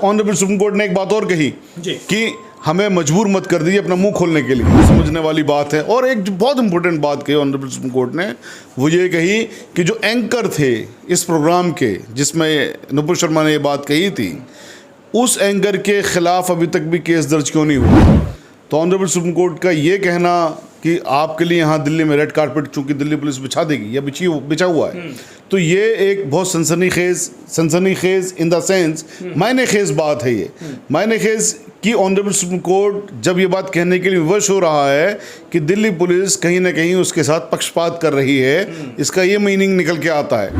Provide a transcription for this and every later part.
Honourable supreme court ने एक बात और कही कि हमें मजबूर मत कर दीजिए अपना मुंह खोलने के लिए, समझने वाली बात है। और एक बहुत इंपॉर्टेंट बात कही ऑनरेबल सुप्रीम कोर्ट ने, वो ये कही कि जो एंकर थे इस प्रोग्राम के जिसमें नुपुर शर्मा ने ये बात कही थी, उस एंकर के खिलाफ अभी तक भी केस दर्ज क्यों नहीं हुआ। तो ऑनरेबल सुप्रीम कोर्ट का ये कहना कि आपके लिए यहाँ दिल्ली में रेड कारपेट चूंकि दिल्ली पुलिस बिछा देगी या बिछा हुआ है, तो ये एक बहुत सनसनीखेज इन द सेंस मायने खेज बात है। ये मायने खेज कि ऑनरेबल सुप्रीम कोर्ट जब ये बात कहने के लिए विवश हो रहा है कि दिल्ली पुलिस कहीं ना कहीं उसके साथ पक्षपात कर रही है, इसका ये मीनिंग निकल के आता है।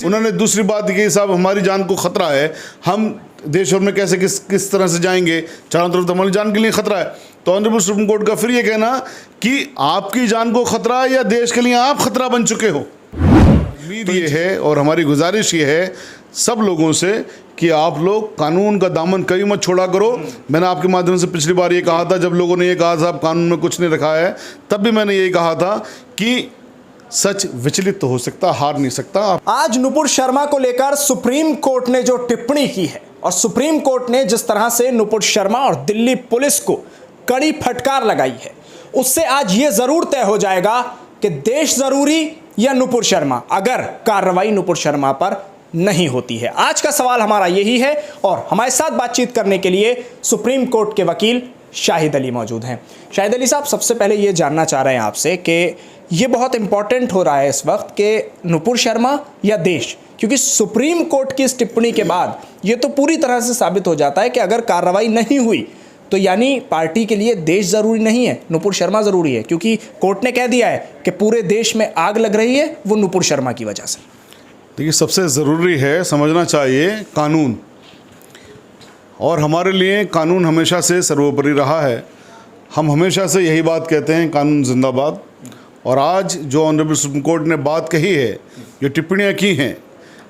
उन्होंने दूसरी बात की, साहब हमारी जान को खतरा है, हम देश भर में कैसे किस तरह से जाएंगे, चारों तरफ हमारी जान के लिए खतरा है। तो ऑनरेबल सुप्रीम कोर्ट का फिर ये कहना कि आपकी जान को खतरा है या देश के लिए आप खतरा बन चुके हो। उम्मीद ये है और हमारी गुजारिश ये है सब लोगों से कि आप लोग कानून का दामन कभी मत छोड़ा करो। मैंने आपके माध्यम से पिछली बार ये कहा था, जब लोगों ने ये कहा था कानून में कुछ नहीं रखा है, तब भी मैंने यही कहा था कि सच विचलित तो हो सकता, हार नहीं सकता। आज नुपुर शर्मा को लेकर सुप्रीम कोर्ट ने जो टिप्पणी की है और सुप्रीम कोर्ट ने जिस तरह से नुपुर शर्मा और दिल्ली पुलिस को कड़ी फटकार लगाई है, उससे आज ये जरूर तय हो जाएगा कि देश जरूरी या नुपुर शर्मा, अगर कार्रवाई नुपुर शर्मा पर नहीं होती है। आज का सवाल हमारा यही है और हमारे साथ बातचीत करने के लिए सुप्रीम कोर्ट के वकील शाहिद अली मौजूद हैं। शाहिद अली साहब, सबसे पहले ये जानना चाह रहे हैं आपसे कि ये बहुत इंपॉर्टेंट हो रहा है इस वक्त कि नुपुर शर्मा या देश, क्योंकि सुप्रीम कोर्ट की इस टिप्पणी के बाद ये तो पूरी तरह से साबित हो जाता है कि अगर कार्रवाई नहीं हुई तो यानी पार्टी के लिए देश ज़रूरी नहीं है, नुपुर शर्मा ज़रूरी है, क्योंकि कोर्ट ने कह दिया है कि पूरे देश में आग लग रही है वो नुपुर शर्मा की वजह से। देखिए, सबसे ज़रूरी है समझना चाहिए कानून, और हमारे लिए कानून हमेशा से सर्वोपरि रहा है। हम हमेशा से यही बात कहते हैं, कानून जिंदाबाद। और आज जो ऑनरेबल सुप्रीम कोर्ट ने बात कही है, जो टिप्पणियाँ की हैं,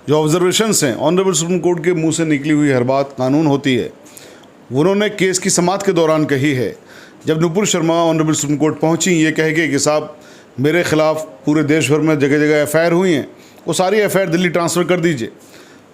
जो ऑब्जर्वेशंस हैं, ऑनरेबल सुप्रीम कोर्ट के मुंह से निकली हुई हर बात कानून होती है। उन्होंने केस की समाअत के दौरान कही है, जब Nupur Sharma honourable supreme court पहुंची ये कह के कि साहब मेरे खिलाफ पूरे देश भर में जगह जगह एफआईआर हुई हैं, वो सारी एफआईआर दिल्ली ट्रांसफ़र कर दीजिए।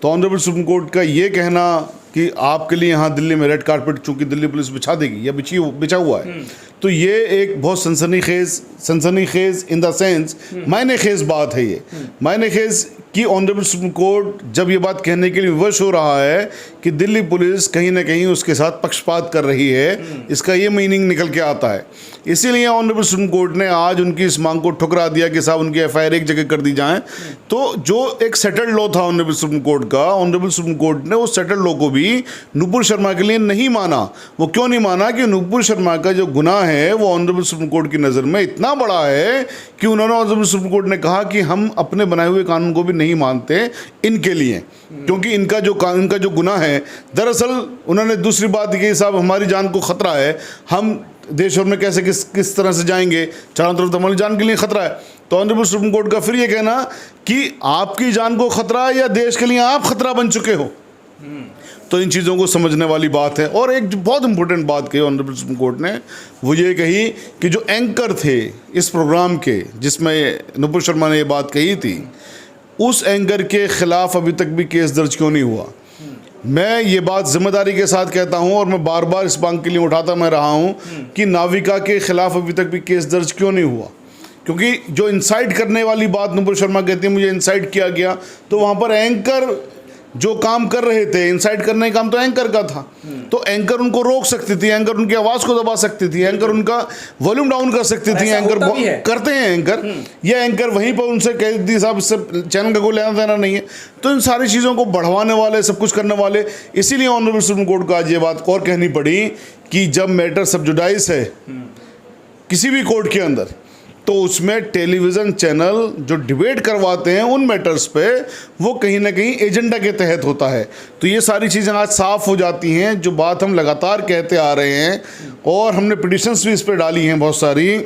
तो ऑनरेबल सुप्रीम कोर्ट का ये कहना कि आपके लिए यहाँ दिल्ली में रेड कारपेट चूंकि दिल्ली पुलिस बिछा देगी या बिछा हुआ है, तो ये एक बहुत सनसनीखेज इन द सेंस मायने खेज बात है। ये मायने खेज कि ऑनरेबल सुप्रीम कोर्ट जब ये बात कहने के लिए विवश हो रहा है कि दिल्ली पुलिस कहीं ना कहीं उसके साथ पक्षपात कर रही है, इसका ये मीनिंग निकल के आता है। इसीलिए ऑनरेबल सुप्रीम कोर्ट ने आज उनकी इस मांग को ठुकरा दिया कि साहब उनकी एफआईआर एक जगह कर दी जाए। तो जो एक सेटल्ड लॉ था ऑनरेबल सुप्रीम कोर्ट का, ऑनरेबल सुप्रीम कोर्ट ने उस सेटल्ड लॉ को भी नुपुर शर्मा के लिए नहीं माना। वो क्यों नहीं माना कि नुपुर शर्मा का जो गुनाह है वो ऑनरेबल सुप्रीम कोर्ट की नज़र में इतना बड़ा है कि उन्होंने ऑनरेबल सुप्रीम कोर्ट ने कहा कि हम अपने बनाए हुए कानून को भी नहीं मानते इनके लिए, क्योंकि इनका जो गुनाह है, दरअसल उन्होंने दूसरी बात की, साहब हमारी जान को खतरा है, हम देश भर में कैसे किस तरह से जाएंगे, चारों तरफ हमारी जान के लिए खतरा है। तो ऑनरेबल सुप्रीम कोर्ट का फिर ये कहना कि आपकी जान को खतरा है या देश के लिए आप खतरा बन चुके हो। तो इन चीज़ों को समझने वाली बात है। और एक बहुत इंपॉर्टेंट बात कही ऑनरेबल सुप्रीम कोर्ट ने, वो ये कही कि जो एंकर थे इस प्रोग्राम के जिसमें नुपुर शर्मा ने ये बात कही थी, उस एंकर के खिलाफ अभी तक भी केस दर्ज क्यों नहीं हुआ। मैं ये बात जिम्मेदारी के साथ कहता हूँ और मैं बार बार इस मांग के लिए उठाता मैं रहा हूँ कि नाविका के खिलाफ अभी तक भी केस दर्ज क्यों नहीं हुआ, क्योंकि जो इंसाइट करने वाली बात नुपुर शर्मा कहती है मुझे इंसाइट किया गया, तो वहाँ पर एंकर जो काम कर रहे थे, इंसाइट करने का काम तो एंकर का था, तो एंकर उनको रोक सकती थी, एंकर उनकी आवाज़ को दबा सकती थी, एंकर उनका वॉल्यूम डाउन कर सकती थी। एंकर करते हैं एंकर, ये एंकर वहीं पर उनसे कह दी साहब इससे चैनल का कोई लेना देना नहीं है। तो इन सारी चीज़ों को बढ़वाने वाले, सब कुछ करने वाले, इसीलिए ऑनरेबल सुप्रीम कोर्ट को आज ये बात और कहनी पड़ी कि जब मैटर सब जुडाइस है किसी भी कोर्ट के अंदर, तो उसमें टेलीविज़न चैनल जो डिबेट करवाते हैं उन मैटर्स पे वो कहीं ना कहीं एजेंडा के तहत होता है। तो ये सारी चीज़ें आज साफ़ हो जाती हैं, जो बात हम लगातार कहते आ रहे हैं और हमने पिटिशंस भी इस पर डाली हैं बहुत सारी,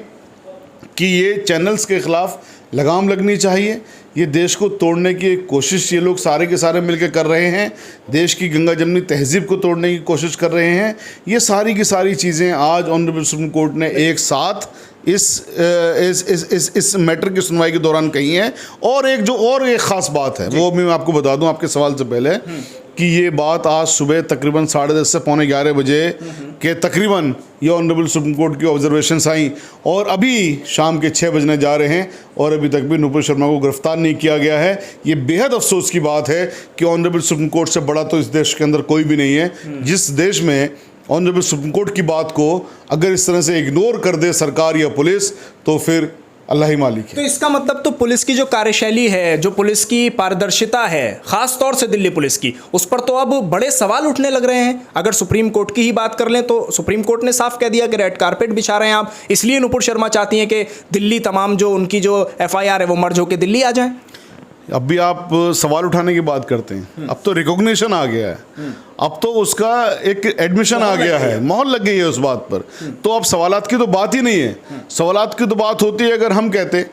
कि ये चैनल्स के ख़िलाफ़ लगाम लगनी चाहिए। ये देश को तोड़ने की एक कोशिश ये लोग सारे के सारे मिलकर कर रहे हैं, देश की गंगा जमनी तहजीब को तोड़ने की कोशिश कर रहे हैं। ये सारी की सारी चीज़ें आज ऑनरेबल सुप्रीम कोर्ट ने एक साथ इस मैटर की सुनवाई के दौरान कही हैं। और एक ख़ास बात है वो भी मैं आपको बता दूं आपके सवाल से पहले, जबकि ये बात आज सुबह तकरीबन 10:30 से 11:45 बजे के तकरीबन ये ऑनरेबल सुप्रीम कोर्ट की ऑब्जर्वेशंस आई और अभी शाम के 6 बजने जा रहे हैं और अभी तक भी नुपुर शर्मा को गिरफ्तार नहीं किया गया है। ये बेहद अफसोस की बात है कि ऑनरेबल सुप्रीम कोर्ट से बड़ा तो इस देश के अंदर कोई भी नहीं है। जिस देश में ऑनरेबल सुप्रीम कोर्ट की बात को अगर इस तरह से इग्नोर कर दे सरकार या पुलिस, तो फिर अल्लाह ही मालिक है। तो इसका मतलब तो पुलिस की जो कार्यशैली है, जो पुलिस की पारदर्शिता है, खास तौर से दिल्ली पुलिस की, उस पर तो अब बड़े सवाल उठने लग रहे हैं। अगर सुप्रीम कोर्ट की ही बात कर लें तो सुप्रीम कोर्ट ने साफ कह दिया कि रेड कारपेट बिछा रहे हैं आप, इसलिए नुपुर शर्मा चाहती हैं कि दिल्ली तमाम जो उनकी जो FIR है वो मर्ज होकर दिल्ली आ जाए। अब भी आप सवाल उठाने की बात करते हैं, अब तो रिकॉग्निशन आ गया है, अब तो उसका एक एडमिशन आ गया है, मोहर लग गई है उस बात पर। तो अब सवालात की तो बात ही नहीं है। सवालात की तो बात होती है अगर हम कहते,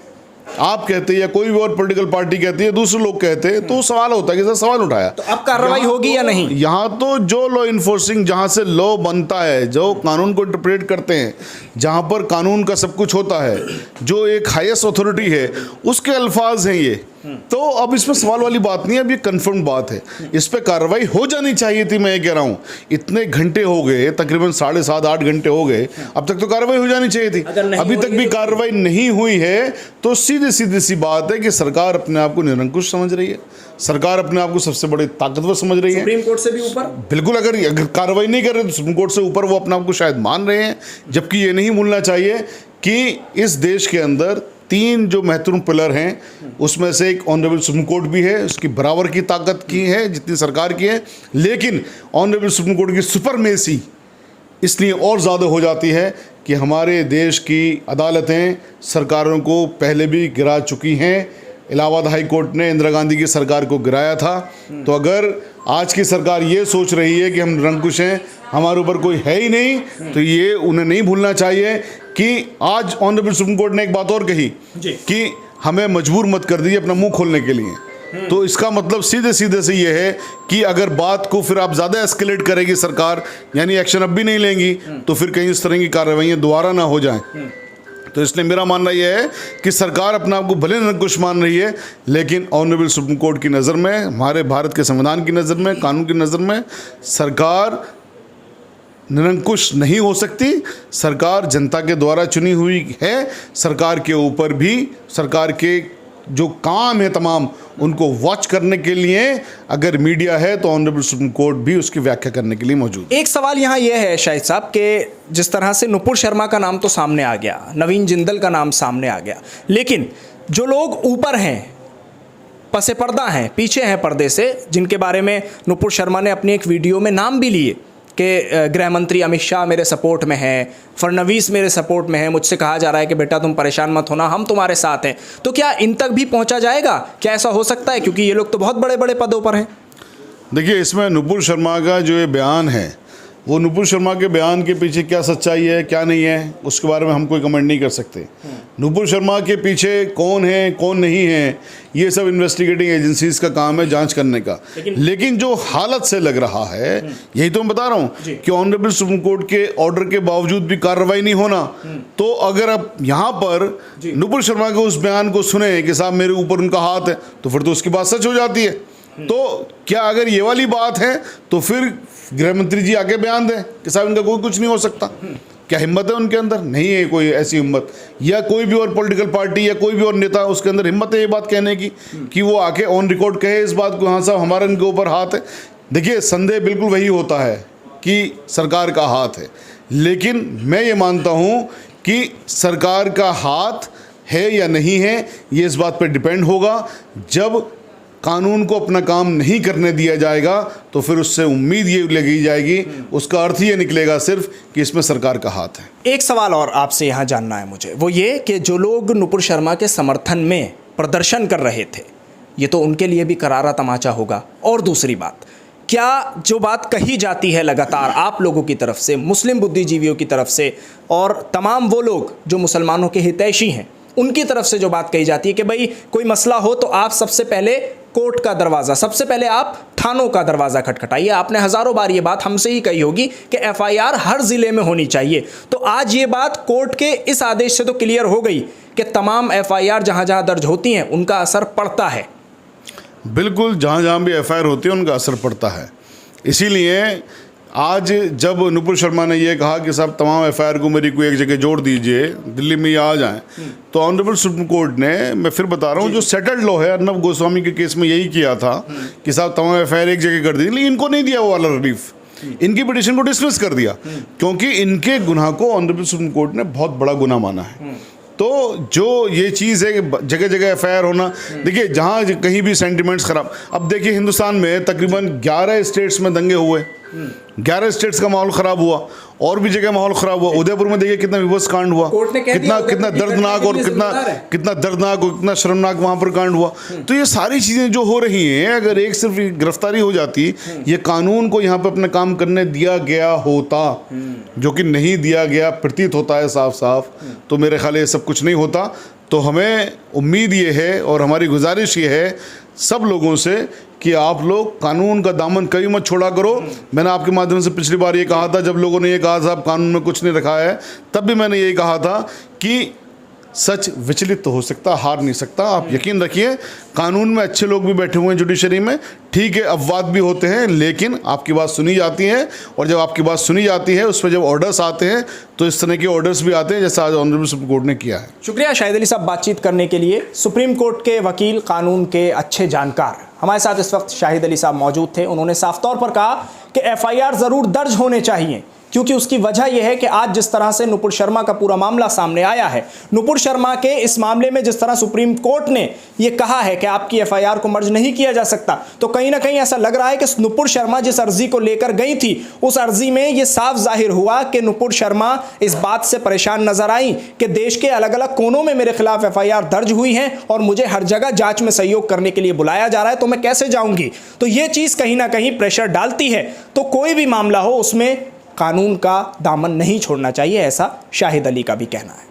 आप कहते या कोई भी और पॉलिटिकल पार्टी कहती है, दूसरे लोग कहते हैं, तो सवाल होता है कि सर सवाल उठाया तो अब कार्रवाई होगी या नहीं? यहाँ तो जो लॉ इन्फोर्सिंग, जहाँ से लॉ बनता है, जो कानून को इंटरप्रेट करते हैं, जहाँ पर कानून का सब कुछ होता है, जो एक हाईएस्ट अथॉरिटी है, उसके अल्फाज हैं ये। तो अब इसमें सवाल वाली बात नहीं है, अब ये कन्फर्म बात है, इस पर कार्रवाई हो जानी चाहिए थी। मैं ये कह रहा हूँ, इतने घंटे हो गए, तकरीबन 7.5-8 घंटे हो गए, अब तक तो कार्रवाई हो जानी चाहिए थी। अभी तक भी कार्रवाई नहीं हुई है, तो सीधी सी बात है कि सरकार अपने आप को निरंकुश समझ रही है, सरकार अपने आप को सबसे बड़ी ताकतवर समझ रही है। सुप्रीम कोर्ट से भी ऊपर? बिल्कुल। अगर कार्रवाई नहीं कर रहे तो सुप्रीम कोर्ट से ऊपर वो अपने आप को शायद मान रहे हैं। जबकि ये नहीं भूलना चाहिए कि इस देश के अंदर 3 जो महत्वपूर्ण पिलर हैं, उसमें से एक ऑनरेबल सुप्रीम कोर्ट भी है, उसकी बराबर की ताकत की है जितनी सरकार की है। लेकिन ऑनरेबल सुप्रीम कोर्ट की सुपरमेसी इसलिए और ज़्यादा हो जाती है कि हमारे देश की अदालतें सरकारों को पहले भी गिरा चुकी हैं। इलाहाबाद हाई कोर्ट ने इंदिरा गांधी की सरकार को गिराया था। तो अगर आज की सरकार ये सोच रही है कि हम निरंकुश हैं, हमारे ऊपर कोई है ही नहीं, तो ये उन्हें नहीं भूलना चाहिए कि आज ऑनरेबल सुप्रीम कोर्ट ने एक बात और कही कि हमें मजबूर मत कर दीजिए अपना मुंह खोलने के लिए। तो इसका मतलब सीधे से ये है कि अगर बात को फिर आप ज़्यादा एस्केलेट करेगी सरकार, यानी एक्शन अब भी नहीं लेंगी, तो फिर कहीं इस तरह की कार्रवाइयाँ दोबारा ना हो जाएं। तो इसलिए मेरा मानना यह है कि सरकार अपने आप को भले निरंकुश मान रही है, लेकिन ऑनरेबल सुप्रीम कोर्ट की नज़र में, हमारे भारत के संविधान की नज़र में, कानून की नज़र में सरकार निरंकुश नहीं हो सकती। सरकार जनता के द्वारा चुनी हुई है। सरकार के ऊपर भी सरकार के जो काम है तमाम, उनको वॉच करने के लिए अगर मीडिया है तो ऑनरेबल सुप्रीम कोर्ट भी उसकी व्याख्या करने के लिए मौजूद। एक सवाल यहाँ यह है शाहिद साहब कि जिस तरह से नुपुर शर्मा का नाम तो सामने आ गया, नवीन जिंदल का नाम सामने आ गया, लेकिन जो लोग ऊपर हैं, पसे पर्दा हैं, पीछे हैं पर्दे से, जिनके बारे में नुपुर शर्मा ने अपनी एक वीडियो में नाम भी लिए कि गृह मंत्री अमित शाह मेरे सपोर्ट में हैं, फडणवीस मेरे सपोर्ट में है, मुझसे कहा जा रहा है कि बेटा तुम परेशान मत होना, हम तुम्हारे साथ हैं, तो क्या इन तक भी पहुंचा जाएगा? क्या ऐसा हो सकता है? क्योंकि ये लोग तो बहुत बड़े बड़े पदों पर हैं। देखिए, इसमें नुपुर शर्मा का जो ये बयान है, वो नुपुर शर्मा के बयान के पीछे क्या सच्चाई है क्या नहीं है, उसके बारे में हम कोई कमेंट नहीं कर सकते। नुपुर शर्मा के पीछे कौन है कौन नहीं है, ये सब इन्वेस्टिगेटिंग एजेंसीज का काम है जांच करने का। लेकिन जो हालत से लग रहा है, यही तो मैं बता रहा हूँ कि ऑनरेबल सुप्रीम कोर्ट के ऑर्डर के बावजूद भी कार्रवाई नहीं होना, तो अगर आप यहाँ पर नुपुर शर्मा के उस बयान को सुने कि साहब मेरे ऊपर उनका हाथ है, तो फिर तो उसकी बात सच हो जाती है। तो क्या अगर ये वाली बात है तो फिर गृह मंत्री जी आके बयान दें कि साहब इनका कोई कुछ नहीं हो सकता। क्या हिम्मत है उनके अंदर? नहीं है कोई ऐसी हिम्मत, या कोई भी और पॉलिटिकल पार्टी या कोई भी और नेता उसके अंदर हिम्मत है ये बात कहने की कि वो आके ऑन रिकॉर्ड कहे इस बात को, हाँ साहब हमारा इनके ऊपर हाथ है। देखिए, संदेह बिल्कुल वही होता है कि सरकार का हाथ है, लेकिन मैं ये मानता हूँ कि सरकार का हाथ है या नहीं है, ये इस बात पर डिपेंड होगा। जब कानून को अपना काम नहीं करने दिया जाएगा तो फिर उससे उम्मीद ये लगी जाएगी, उसका अर्थ ये निकलेगा सिर्फ कि इसमें सरकार का हाथ है। एक सवाल और आपसे यहाँ जानना है मुझे, वो ये कि जो लोग नुपुर शर्मा के समर्थन में प्रदर्शन कर रहे थे, ये तो उनके लिए भी करारा तमाचा होगा। और दूसरी बात, क्या जो बात कही जाती है लगातार आप लोगों की तरफ से, मुस्लिम बुद्धिजीवियों की तरफ से, और तमाम वो लोग जो मुसलमानों के हितैषी हैं उनकी तरफ से जो बात कही जाती है कि भाई कोई मसला हो तो आप सबसे पहले कोर्ट का दरवाज़ा, सबसे पहले आप थानों का दरवाज़ा खटखटाइए। आपने हज़ारों बार ये बात हमसे ही कही होगी कि FIR हर ज़िले में होनी चाहिए। तो आज ये बात कोर्ट के इस आदेश से तो क्लियर हो गई कि तमाम FIR जहाँ जहाँ दर्ज होती हैं उनका असर पड़ता है। बिल्कुल, जहाँ जहाँ भी FIR होती है उनका असर पड़ता है। इसीलिए आज जब नुपुर शर्मा ने ये कहा कि साहब तमाम एफआईआर को मेरी कोई एक जगह जोड़ दीजिए, दिल्ली में ये आ जाएं, तो ऑनरेबल सुप्रीम कोर्ट ने, मैं फिर बता रहा हूँ, जो सेटल्ड लॉ है, अर्नब गोस्वामी के केस में यही किया था कि साहब तमाम एफआईआर एक जगह कर दी, लेकिन इनको नहीं दिया वो वाला रिलीफ, इनकी पिटीशन को डिसमिस कर दिया क्योंकि इनके गुनाह को ऑनरेबल सुप्रीम कोर्ट ने बहुत बड़ा गुनाह माना है। तो जो ये चीज़ है कि जगह जगह एफआईआर होना, देखिए जहाँ कहीं भी सेंटिमेंट्स खराब, अब देखिए हिंदुस्तान में तकरीबन 11 स्टेट्स में दंगे हुए, 11 स्टेट्स का माहौल खराब हुआ, और भी जगह माहौल खराब हुआ। उदयपुर में देखिए कितना विवश कांड हुआ, कितना दर्दनाक और कितना दर्दनाक और कितना शर्मनाक वहाँ पर कांड हुआ। तो ये सारी चीज़ें जो हो रही हैं, अगर एक सिर्फ गिरफ्तारी हो जाती, ये कानून को यहाँ पे अपने काम करने दिया गया होता, जो कि नहीं दिया गया प्रतीत होता है साफ साफ, तो मेरे ख्याल ये सब कुछ नहीं होता। तो हमें उम्मीद ये है और हमारी गुजारिश ये है सब लोगों से कि आप लोग कानून का दामन कभी मत छोड़ा करो। मैंने आपके माध्यम से पिछली बार ये कहा था, जब लोगों ने ये कहा साहब कानून में कुछ नहीं रखा है, तब भी मैंने यही कहा था कि सच विचलित तो हो सकता, हार नहीं सकता। आप यकीन रखिए कानून में अच्छे लोग भी बैठे हुए हैं जुडिशरी में, ठीक है अपवाद भी होते हैं, लेकिन आपकी बात सुनी जाती है, और जब आपकी बात सुनी जाती है उस पर जब ऑर्डर्स आते हैं तो इस तरह के ऑर्डर्स भी आते हैं जैसा आज ऑनरेबल सुप्रीम कोर्ट ने किया है। शुक्रिया शाहिद अली साहब बातचीत करने के लिए। सुप्रीम कोर्ट के वकील, कानून के अच्छे जानकार हमारे साथ इस वक्त शाहिद अली साहब मौजूद थे। उन्होंने साफ तौर पर कहा कि एफआईआर ज़रूर दर्ज होने चाहिए, क्योंकि उसकी वजह यह है कि आज जिस तरह से नुपुर शर्मा का पूरा मामला सामने आया है, नुपुर शर्मा के इस मामले में जिस तरह सुप्रीम कोर्ट ने यह कहा है कि आपकी एफआईआर को मर्ज नहीं किया जा सकता, तो कहीं ना कहीं ऐसा लग रहा है कि नुपुर शर्मा जिस अर्जी को लेकर गई थी, उस अर्जी में यह साफ जाहिर हुआ कि नुपुर शर्मा इस बात से परेशान नजर आई कि देश के अलग अलग कोनों में मेरे खिलाफ एफआईआर दर्ज हुई है और मुझे हर जगह जांच में सहयोग करने के लिए बुलाया जा रहा है, तो मैं कैसे जाऊंगी। तो यह चीज कहीं ना कहीं प्रेशर डालती है। तो कोई भी मामला हो उसमें कानून का दामन नहीं छोड़ना चाहिए, ऐसा शाहिद अली का भी कहना है।